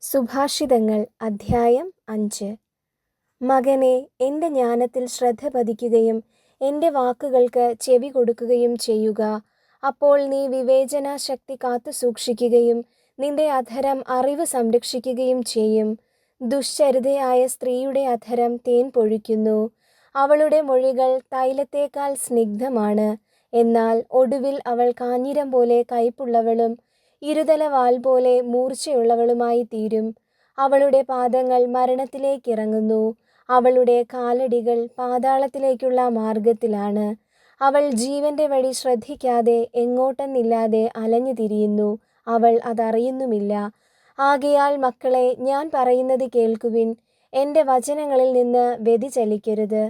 സുഭാഷിതങ്ങൾ അധ്യായം 5. മകനെ, എൻ്റെ ജ്ഞാനത്തിൽ ശ്രദ്ധ പതിക്കുകയും എൻ്റെ വാക്കുകൾക്ക് ചെവി കൊടുക്കുകയും ചെയ്യുക. അപ്പോൾ നീ വിവേചനാശക്തി കാത്തു സൂക്ഷിക്കുകയും നിന്റെ അധരം അറിവ് സംരക്ഷിക്കുകയും ചെയ്യും. ദുശ്ചരിതയായ സ്ത്രീയുടെ അധരം തേൻ പൊഴിക്കുന്നു. അവളുടെ മൊഴികൾ തൈലത്തേക്കാൾ സ്നിഗ്ധമാണ്. എന്നാൽ ഒടുവിൽ അവൾ കാഞ്ഞിരം പോലെ കയ്പുള്ളവളും ഇരുതല വാൾ പോലെ മൂർച്ചയുള്ളവളുമായി തീരും. അവളുടെ പാദങ്ങൾ മരണത്തിലേക്കിറങ്ങുന്നു. അവളുടെ കാലടികൾ പാതാളത്തിലേക്കുള്ള മാർഗത്തിലാണ്. അവൾ ജീവന്റെ വഴി ശ്രദ്ധിക്കാതെ എങ്ങോട്ടെന്നില്ലാതെ അലഞ്ഞു തിരിയുന്നു. അവൾ അതറിയുന്നുമില്ല. ആകയാൽ മക്കളെ, ഞാൻ പറയുന്നത് കേൾക്കുവിൻ. എൻ്റെ വചനങ്ങളിൽ നിന്ന് വ്യതിചലിക്കരുത്.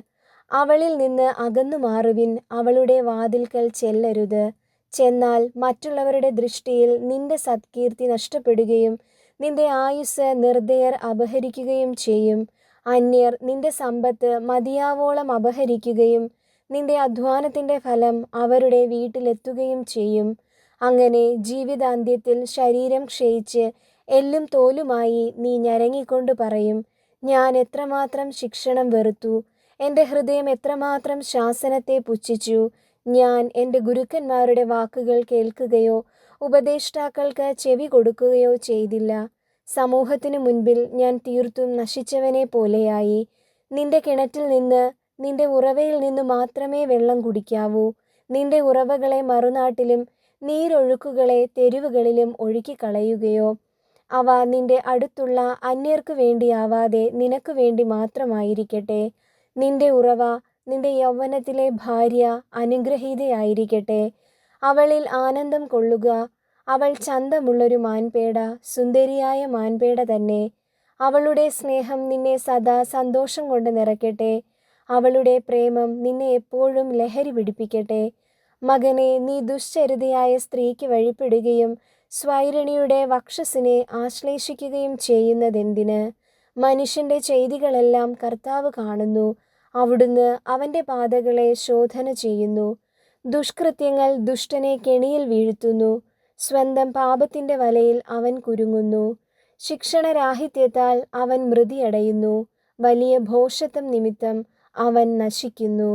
അവളിൽ നിന്ന് അകന്നു മാറുവിൻ. അവളുടെ വാതിൽക്കൽ ചെല്ലരുത്. ചെന്നാൽ മറ്റുള്ളവരുടെ ദൃഷ്ടിയിൽ നിന്റെ സത്കീർത്തി നഷ്ടപ്പെടുകയും നിന്റെ ആയുസ്സ് നിർദ്ദയർ അപഹരിക്കുകയും ചെയ്യും. അന്യർ നിന്റെ സമ്പത്ത് മതിയാവോളം അപഹരിക്കുകയും നിന്റെ അധ്വാനത്തിൻ്റെ ഫലം അവരുടെ വീട്ടിലെത്തുകയും ചെയ്യും. അങ്ങനെ ജീവിതാന്ത്യത്തിൽ ശരീരം ക്ഷയിച്ച് എല്ലും തോലുമായി നീ ഞരങ്ങിക്കൊണ്ട് പറയും, ഞാൻ എത്രമാത്രം ശിക്ഷണം വെറുത്തു, എൻ്റെ ഹൃദയം എത്രമാത്രം ശാസനത്തെ പുച്ഛിച്ചു. ഞാൻ എൻ്റെ ഗുരുക്കന്മാരുടെ വാക്കുകൾ കേൾക്കുകയോ ഉപദേഷ്ടാക്കൾക്ക് ചെവി കൊടുക്കുകയോ ചെയ്തില്ല. സമൂഹത്തിനു മുൻപിൽ ഞാൻ തീർത്തും നശിച്ചവനെ പോലെയായി. നിന്റെ കിണറ്റിൽ നിന്ന്, നിന്റെ ഉറവയിൽ നിന്ന് മാത്രമേ വെള്ളം കുടിക്കാവൂ. നിന്റെ ഉറവകളെ മറുനാട്ടിലും നീരൊഴുക്കുകളെ തെരുവുകളിലും ഒഴുക്കിക്കളയുകയോ? അവ നിന്റെ അടുത്തുള്ള അന്യർക്കു വേണ്ടിയാവാതെ നിനക്ക് വേണ്ടി മാത്രമായിരിക്കട്ടെ. നിന്റെ ഉറവ, നിന്റെ യൗവനത്തിലെ ഭാര്യ അനുഗ്രഹീതയായിരിക്കട്ടെ. അവളിൽ ആനന്ദം കൊള്ളുക. അവൾ ചന്തമുള്ളൊരു മാൻപേട, സുന്ദരിയായ മാൻപേട തന്നെ. അവളുടെ സ്നേഹം നിന്നെ സദാ സന്തോഷം കൊണ്ട് നിറയ്ക്കട്ടെ. അവളുടെ പ്രേമം നിന്നെ എപ്പോഴും ലഹരി പിടിപ്പിക്കട്ടെ. മകനെ, നീ ദുശ്ചരിതയായ സ്ത്രീക്ക് വഴിപ്പെടുകയും സ്വൈരിണിയുടെ വക്ഷസ്സിനെ ആശ്ലേഷിക്കുകയും ചെയ്യുന്നതെന്തിന്? മനുഷ്യൻ്റെ ചെയ്തികളെല്ലാം കർത്താവ് കാണുന്നു. അവിടുന്ന് അവൻ്റെ പാതകളെ ശോധന ചെയ്യുന്നു. ദുഷ്കൃത്യങ്ങൾ ദുഷ്ടനെ കെണിയിൽ വീഴ്ത്തുന്നു. സ്വന്തം പാപത്തിൻ്റെ വലയിൽ അവൻ കുരുങ്ങുന്നു. ശിക്ഷണരാഹിത്യത്താൽ അവൻ മൃതിയടയുന്നു. വലിയ ഭോഷത്വം നിമിത്തം അവൻ നശിക്കുന്നു.